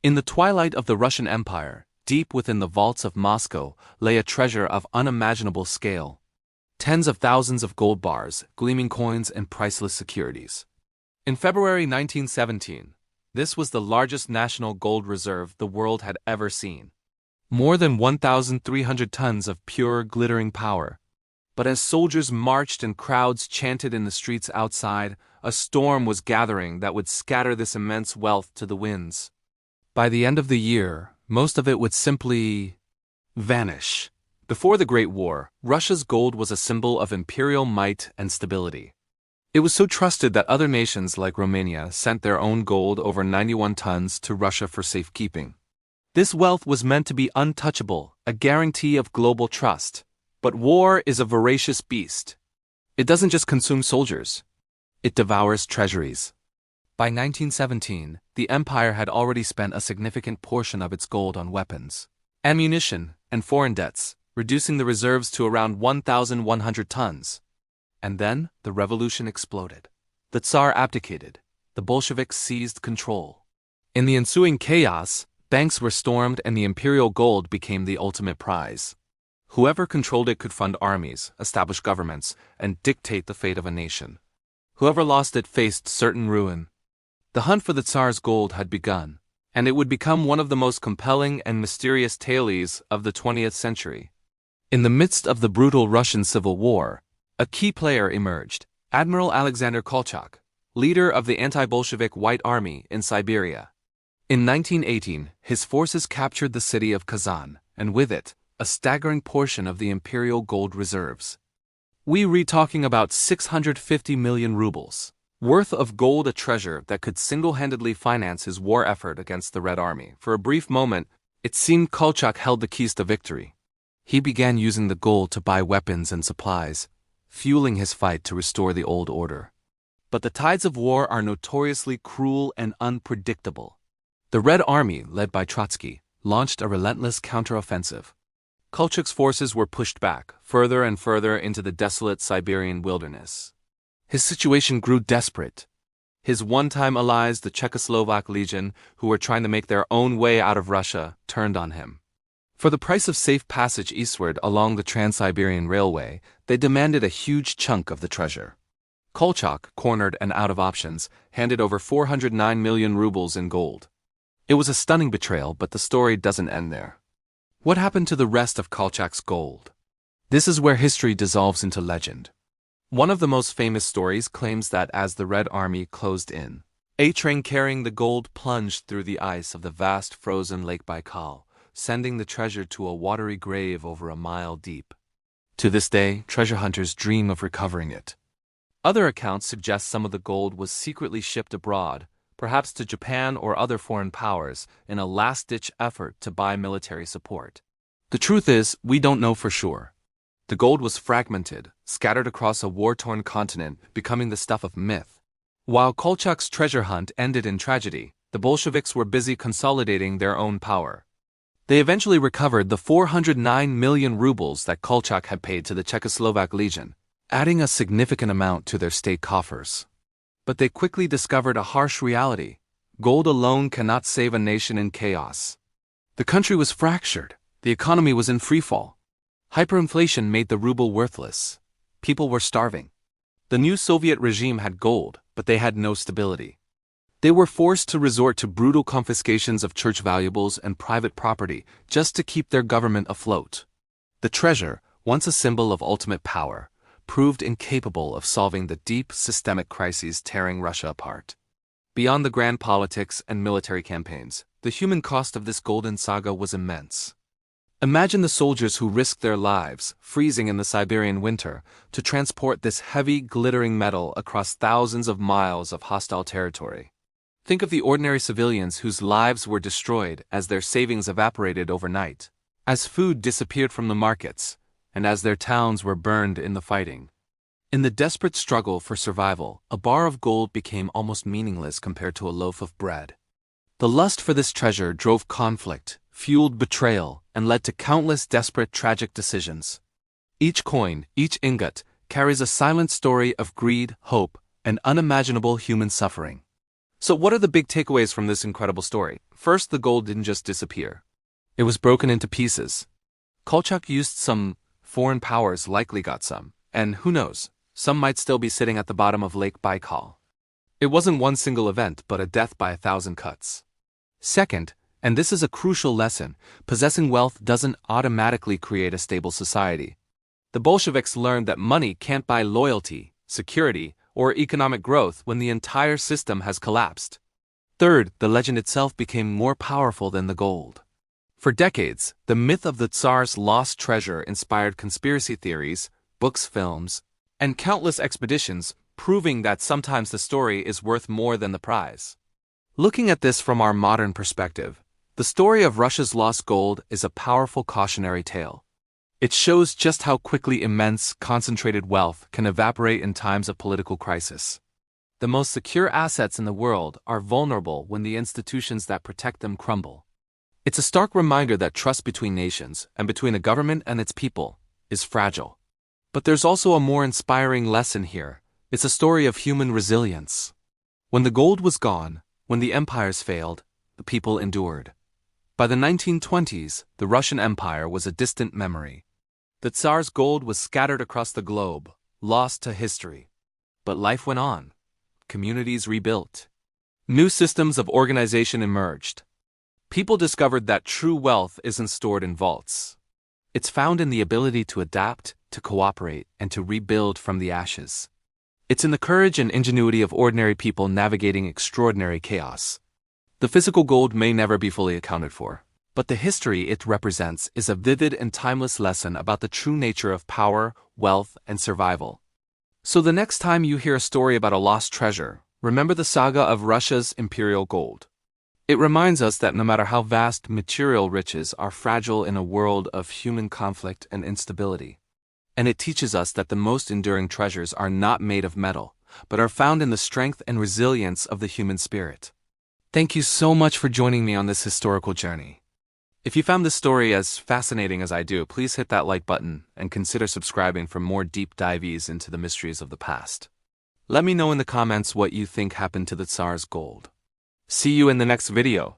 In the twilight of the Russian Empire, deep within the vaults of Moscow, lay a treasure of unimaginable scale. Tens of thousands of gold bars, gleaming coins, and priceless securities. In February 1917, this was the largest national gold reserve the world had ever seen. More than 1,300 tons of pure, glittering power. But as soldiers marched and crowds chanted in the streets outside, a storm was gathering that would scatter this immense wealth to the winds. By the end of the year, most of it would simply vanish. Before the Great War, Russia's gold was a symbol of imperial might and stability. It was so trusted that other nations like Romania sent their own gold over 91 tons to Russia for safekeeping. This wealth was meant to be untouchable, a guarantee of global trust. But war is a voracious beast. It doesn't just consume soldiers. It devours treasuries. By 1917, the empire had already spent a significant portion of its gold on weapons, ammunition, and foreign debts, reducing the reserves to around 1,100 tons. And then, the revolution exploded. The Tsar abdicated. The Bolsheviks seized control. In the ensuing chaos, banks were stormed and the imperial gold became the ultimate prize. Whoever controlled it could fund armies, establish governments, and dictate the fate of a nation. Whoever lost it faced certain ruin. The hunt for the Tsar's gold had begun, and it would become one of the most compelling and mysterious tales of the 20th century. In the midst of the brutal Russian Civil War, a key player emerged, Admiral Alexander Kolchak, leader of the anti-Bolshevik White Army in Siberia. In 1918, his forces captured the city of Kazan, and with it, a staggering portion of the imperial gold reserves. We're talking about 650 million rubles worth of gold, a treasure that could single-handedly finance his war effort against the Red Army. For a brief moment, it seemed Kolchak held the keys to victory. He began using the gold to buy weapons and supplies, fueling his fight to restore the old order. But the tides of war are notoriously cruel and unpredictable. The Red Army, led by Trotsky, launched a relentless counteroffensive. Kolchak's forces were pushed back, further and further into the desolate Siberian wilderness. His situation grew desperate. His one-time allies, the Czechoslovak Legion, who were trying to make their own way out of Russia, turned on him. For the price of safe passage eastward along the Trans-Siberian Railway, they demanded a huge chunk of the treasure. Kolchak, cornered and out of options, handed over 409 million rubles in gold. It was a stunning betrayal, but the story doesn't end there. What happened to the rest of Kolchak's gold? This is where history dissolves into legend. One of the most famous stories claims that as the Red Army closed in, a train carrying the gold plunged through the ice of the vast frozen Lake Baikal, sending the treasure to a watery grave over a mile deep. To this day, treasure hunters dream of recovering it. Other accounts suggest some of the gold was secretly shipped abroad, perhaps to Japan or other foreign powers, in a last-ditch effort to buy military support. The truth is, we don't know for sure. The gold was fragmented, scattered across a war-torn continent, becoming the stuff of myth. While Kolchak's treasure hunt ended in tragedy, the Bolsheviks were busy consolidating their own power. They eventually recovered the 409 million rubles that Kolchak had paid to the Czechoslovak Legion, adding a significant amount to their state coffers. But they quickly discovered a harsh reality. Gold alone cannot save a nation in chaos. The country was fractured. The economy was in freefall. Hyperinflation made the ruble worthless. People were starving. The new Soviet regime had gold, but they had no stability. They were forced to resort to brutal confiscations of church valuables and private property just to keep their government afloat. The treasure, once a symbol of ultimate power, proved incapable of solving the deep systemic crises tearing Russia apart. Beyond the grand politics and military campaigns, the human cost of this golden saga was immense. Imagine the soldiers who risked their lives, freezing in the Siberian winter, to transport this heavy, glittering metal across thousands of miles of hostile territory. Think of the ordinary civilians whose lives were destroyed as their savings evaporated overnight, as food disappeared from the markets, and as their towns were burned in the fighting. In the desperate struggle for survival, a bar of gold became almost meaningless compared to a loaf of bread. The lust for this treasure drove conflict, fueled betrayal, and led to countless desperate tragic decisions. Each coin, each ingot, carries a silent story of greed, hope, and unimaginable human suffering. So what are the big takeaways from this incredible story? First, the gold didn't just disappear. It was broken into pieces. Kolchak used some, foreign powers likely got some, and who knows, some might still be sitting at the bottom of Lake Baikal. It wasn't one single event, but a death by 1,000 cuts. Second, and this is a crucial lesson, possessing wealth doesn't automatically create a stable society. The Bolsheviks learned that money can't buy loyalty, security, or economic growth when the entire system has collapsed. Third, the legend itself became more powerful than the gold. For decades, the myth of the Tsar's lost treasure inspired conspiracy theories, books, films, and countless expeditions, proving that sometimes the story is worth more than the prize. Looking at this from our modern perspective, the story of Russia's lost gold is a powerful cautionary tale. It shows just how quickly immense, concentrated wealth can evaporate in times of political crisis. The most secure assets in the world are vulnerable when the institutions that protect them crumble. It's a stark reminder that trust between nations, and between a government and its people, is fragile. But there's also a more inspiring lesson here. It's a story of human resilience. When the gold was gone, when the empires failed, the people endured. By the 1920s, the Russian Empire was a distant memory. The Tsar's gold was scattered across the globe, lost to history. But life went on. Communities rebuilt. New systems of organization emerged. People discovered that true wealth isn't stored in vaults. It's found in the ability to adapt, to cooperate, and to rebuild from the ashes. It's in the courage and ingenuity of ordinary people navigating extraordinary chaos. The physical gold may never be fully accounted for, but the history it represents is a vivid and timeless lesson about the true nature of power, wealth, and survival. So the next time you hear a story about a lost treasure, remember the saga of Russia's imperial gold. It reminds us that no matter how vast material riches are fragile in a world of human conflict and instability. And it teaches us that the most enduring treasures are not made of metal, but are found in the strength and resilience of the human spirit. Thank you so much for joining me on this historical journey. If you found this story as fascinating as I do, please hit that like button and consider subscribing for more deep dives into the mysteries of the past. Let me know in the comments what you think happened to the Tsar's gold. See you in the next video.